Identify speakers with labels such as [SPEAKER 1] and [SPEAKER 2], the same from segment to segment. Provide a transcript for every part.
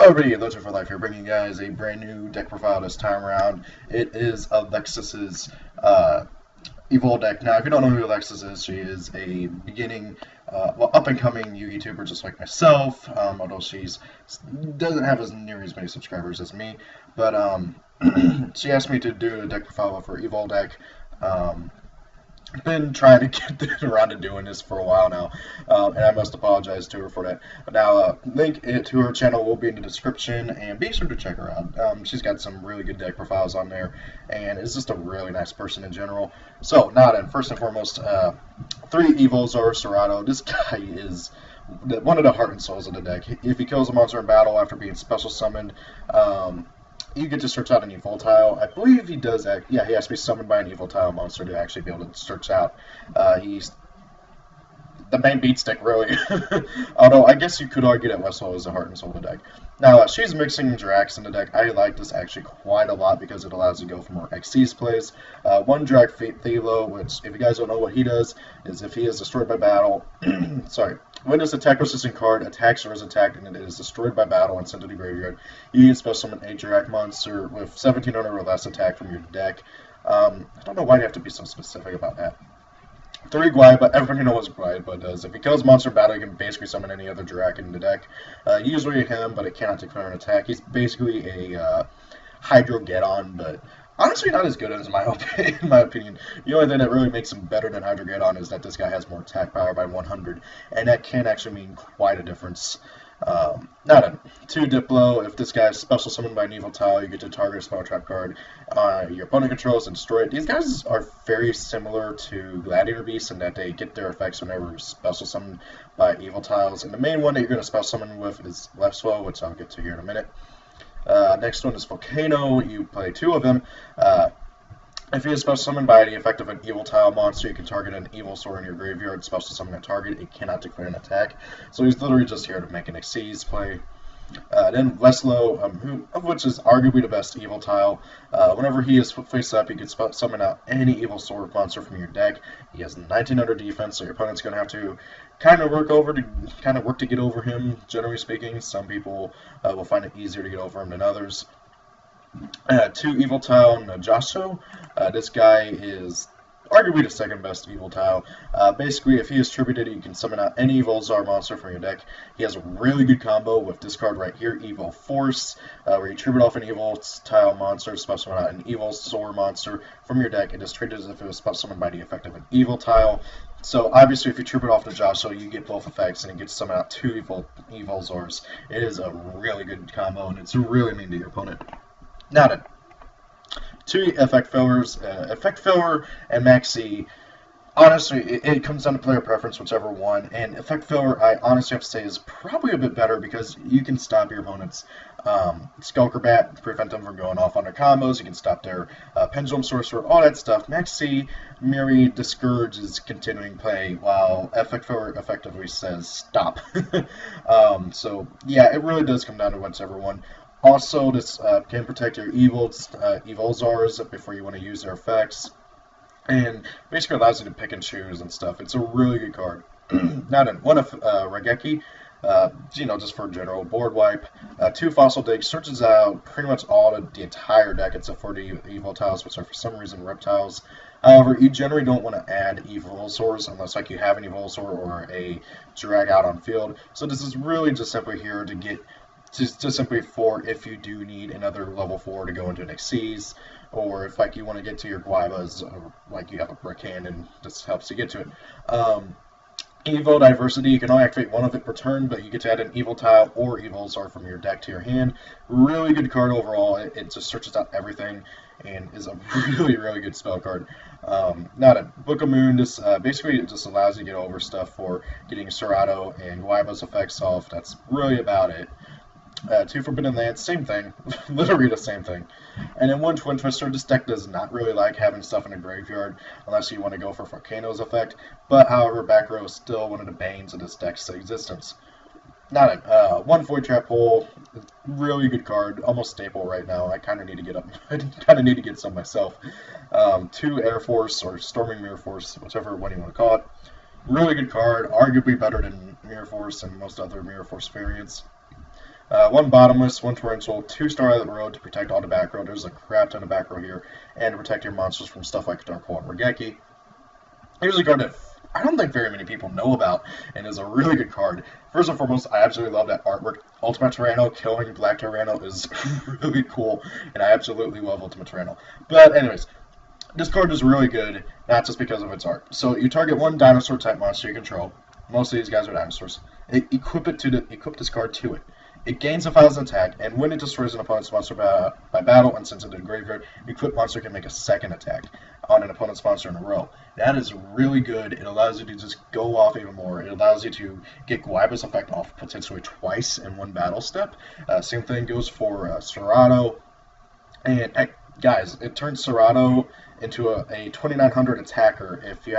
[SPEAKER 1] Hello everybody, Legend for Life here, bringing you guys a brand new deck profile this time around. It is Alexis's Evol deck. Now, if you don't know who Alexis is, she is a beginning, up-and-coming YouTuber just like myself, although she doesn't have as near as many subscribers as me. But she asked me to do a deck profile of her Evol deck. I've been trying to get around to doing this for a while now, and I must apologize to her for that. But now, link to her channel will be in the description, and be sure to check her out. She's got some really good deck profiles on there, and is just a really nice person in general. So, now then, first and foremost, 3 Evils or Serato. This guy is one of the heart and souls of the deck. If he kills a monster in battle after being special summoned, you get to search out an Evol tile. I believe he does that. Yeah, he has to be summoned by an Evol tile monster to actually be able to search out. He's the main beat stick, really. Although, I guess you could argue that Westwell is the heart and soul of the deck. Now, she's mixing Drax in the deck. I like this actually quite a lot because it allows you to go for more Xyz plays. One Drac Thelo, which, if you guys don't know what he does, is if he is destroyed by battle, sorry, when this attack resistant card attacks or is attacked and it is destroyed by battle and sent to the graveyard, you can special summon a Drac monster with 1700 or less attack from your deck. I don't know why you have to be so specific about that. 3 Guaiba, everybody knows what Guaiba does. If he kills monster in battle, you can basically summon any other Drac in the deck. Usually him, but it cannot declare an attack. He's basically a Hydro-Geddon, but honestly not as good as in my opinion. The only thing that really makes him better than Hydro-Geddon is that this guy has more attack power by 100, and that can actually mean quite a difference. Now then, 2 Diplo. If this guy is special summoned by an Evil tile, you get to target a spell trap card your opponent controls and destroy it. These guys are very similar to Gladiator Beasts in that they get their effects whenever special summoned by Evil tiles. And the main one that you're going to special summon with is Leftwell, which I'll get to here in a minute. Next one is Volcano. You play 2 of them. If he is special summoned by the effect of an Evil tile monster, you can target an Evil sword in your graveyard, special summon a target. It cannot declare an attack. So he's literally just here to make an Xyz play. Then Leslo, which is arguably the best Evil tile. Whenever he is face up, you can summon out any Evil sword monster from your deck. He has 1900 defense, so your opponent's going to have to kind of work to get over him. Generally speaking, some people will find it easier to get over him than others. 2 Evil tile Najasho. This guy is arguably the second best Evil tile. Basically, if he is tributed, you can summon out any Evil Zar monster from your deck. He has a really good combo with this card right here, Evil Force, where you tribute off an Evil tile monster, special summon out an Evil Zor monster from your deck, and is treated as if it was special summoned by the effect of an Evil tile. So obviously, if you tribute off the Joshua, you get both effects, and you get to summon out 2 Evil Zors. It is a really good combo, and it's really mean to your opponent. Now then, 2 effect fillers, effect filler and maxi. Honestly, it comes down to player preference, whichever one. And effect filler, I honestly have to say, is probably a bit better because you can stop your opponent's Skulker Bat, prevent them from going off on their combos. You can stop their Pendulum Sorcerer, all that stuff. Maxi, Miri, discourages continuing play, while effect filler effectively says stop. So yeah, it really does come down to whichever one. Also, this can protect your Evil Zars before you want to use their effects, and basically allows you to pick and choose and stuff. It's a really good card. Now then, 1 of Regeki, just for general board wipe. 2 Fossil Dig, searches out pretty much all of the entire deck except for the Evil tiles, which are for some reason reptiles. However, you generally don't want to add Evil Swords unless like you have an Evil Sword or a drag out on field. So this is really just simply here to get just simply for if you do need another level 4 to go into an Xyz, or if like you want to get to your Guaibas, or like you have a brick hand and this helps you get to it. Evo Diversity, you can only activate 1 of it per turn, but you get to add an Evil tile or Evil Zar from your deck to your hand. Really good card overall. It just searches out everything and is a really, really good spell card. Now to Book of Moon, this basically it just allows you to get over stuff for getting Serato and Guaiba's effects off. That's really about it. 2 Forbidden Lands, same thing, literally the same thing. And then 1 Twin Twister. This deck does not really like having stuff in a graveyard unless you want to go for Volcano's effect, but however, back row is still one of the banes of this deck's existence. Now then, 1 Void Trap Hole, really good card, almost staple right now. I kind of need to get up, I kind of need to get some myself. 2 Air Force, or Storming Mirror Force, whichever one you want to call it. Really good card, arguably better than Mirror Force and most other Mirror Force variants. One bottomless, one torrential, 2 Starlight Road to protect all the back row. There's a crap ton of back row here, and to protect your monsters from stuff like Dark Hole and Regeki. Here's a card that I don't think very many people know about, and is a really good card. First and foremost, I absolutely love that artwork. Ultimate Tyranno killing Black Tyranno is really cool, and I absolutely love Ultimate Tyranno. But anyways, this card is really good, not just because of its art. So you target one dinosaur type monster you control. Most of these guys are dinosaurs. Equip this card to it. It gains a 1,000 attack, and when it destroys an opponent's monster by battle and sends it to the graveyard, the equipped monster can make a second attack on an opponent's monster in a row. That is really good. It allows you to just go off even more. It allows you to get Gwaiba's effect off potentially twice in one battle step. Same thing goes for Serato. And guys, it turns Serato into a 2900 attacker if you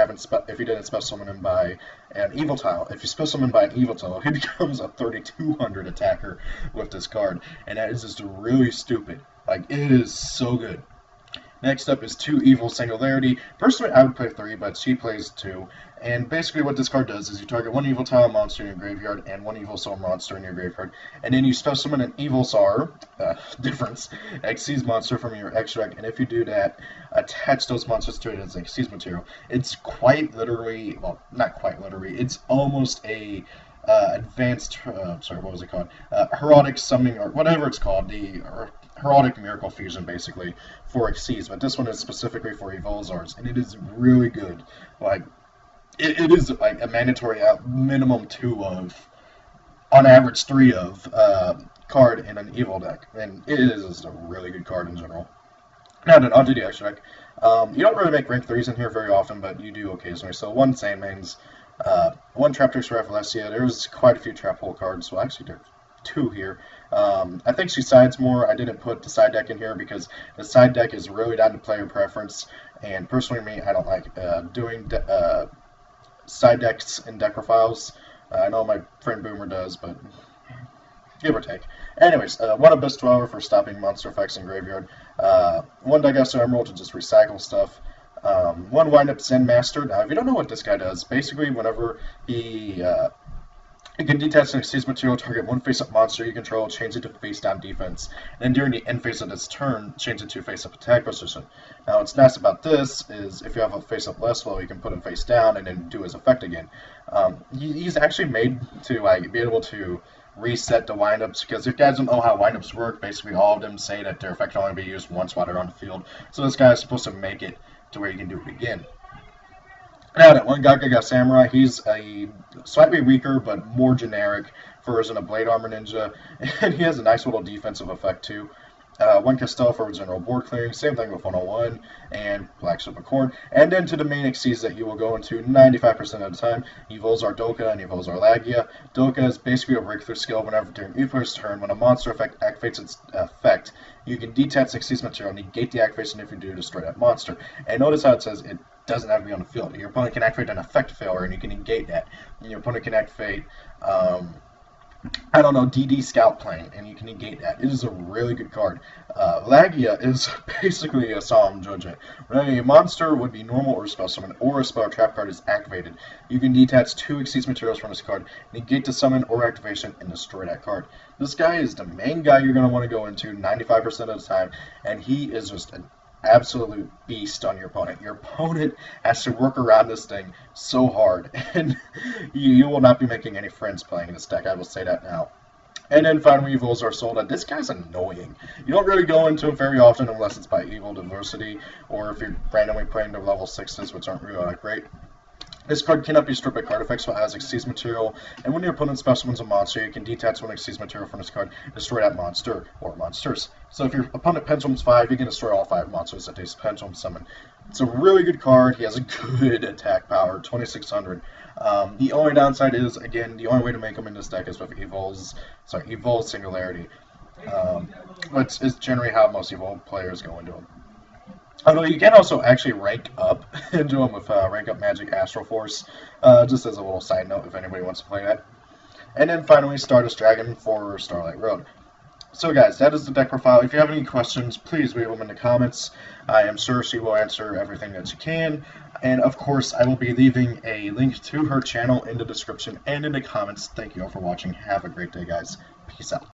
[SPEAKER 1] didn't spell summon him by an evil tile. If you spell summon by an evil tile, he becomes a 3200 attacker with this card, and that is just really stupid. Like, it is so good. Next up is 2 Evil Singularity. Personally, I would play 3, but she plays 2. And basically what this card does is you target 1 Evil Tile monster in your graveyard and 1 Evil Soul monster in your graveyard. And then you special summon an Evil Sar, difference, Xyz monster from your extract. And if you do that, attach those monsters to it as Xyz material. It's quite literally, well, not quite literally, it's almost a advanced, sorry, what was it called? Herodic summoning, or whatever it's called, the Herodic Miracle Fusion, basically, for Xyz, but this one is specifically for Evolzars, and it is really good. Like, it is like a mandatory minimum 2 of, on average 3 of, card in an Evil deck, and it is just a really good card in general. Now then, onto the extra deck. You don't really make rank 3s in here very often, but you do occasionally. So 1 Sandmanes, 1 Traptrix for Rafflesia. There's quite a few Trap Hole cards, well actually there's 2 here. I think she sides more. I didn't put the side deck in here because the side deck is really down to player preference, and personally me, I don't like doing side decks in deck profiles. I know my friend Boomer does, but give or take. Anyways, 1 Abyss Dweller for stopping monster effects in graveyard. 1 Digestor Emerald to just recycle stuff. 1 Wind Up Zen Master. Now, if you don't know what this guy does, basically whenever he can detach an Xyz material, target 1 face-up monster you control, change it to face-down defense, and then during the end phase of its turn, change it to face-up attack position. Now, what's nice about this is if you have a face-up less flow, you can put him face-down and then do his effect again. He's actually made to be able to reset the windups, because if you guys don't know how windups work, basically all of them say that their effect can only be used once while they're on the field. So this guy is supposed to make it to where you can do it again. Now that 1 Gagaga Samurai, he's a slightly weaker but more generic version of Blade Armor Ninja, and he has a nice little defensive effect too. 1 Castell for general board clearing, same thing with 101, and Black Supercorn. And then to the main Xyz that you will go into 95% of the time, Evolzar Doka and Evolzar Lagia. Doka is basically a breakthrough skill whenever during each player's turn, when a monster effect activates its effect, you can detach Xyz material, negate the activation if you do, destroy that monster. And notice how it says it doesn't have to be on the field. Your opponent can activate an effect failure, and you can negate that. And your opponent can activate, I don't know, DD Scout Plane, and you can negate that. It is a really good card. Lagia is basically a Solemn Judgment. When a monster would be normal or spell summon, or a spell or trap card is activated, you can detach 2 Xyz materials from this card, negate the summon or activation, and destroy that card. This guy is the main guy you're going to want to go into 95% of the time, and he is just an absolute beast on your opponent. Your opponent has to work around this thing so hard, and you will not be making any friends playing this deck, I will say that now. And then finally, Evolzar Solda. This guy's annoying. You don't really go into it very often unless it's by Evil Diversity, or if you're randomly playing the level 6s, which aren't really that great. This card cannot be stripped by card effects, so it has Xyz material, and when your opponent spell summons a monster, you can detach 1 Xyz material from this card, destroy that monster, or monsters. So if your opponent pendulums 5, you can destroy all 5 monsters that they pendulum summon. It's a really good card. He has a good attack power, 2600. The only downside is, again, the only way to make him in this deck is with Evol's Singularity. Which is generally how most Evol players go into him. Although you can also actually rank up into them with Rank Up Magic Astral Force, just as a little side note if anybody wants to play that. And then finally, Stardust Dragon for Starlight Road. So guys, that is the deck profile. If you have any questions, please leave them in the comments. I am sure she will answer everything that she can. And of course, I will be leaving a link to her channel in the description and in the comments. Thank you all for watching. Have a great day, guys. Peace out.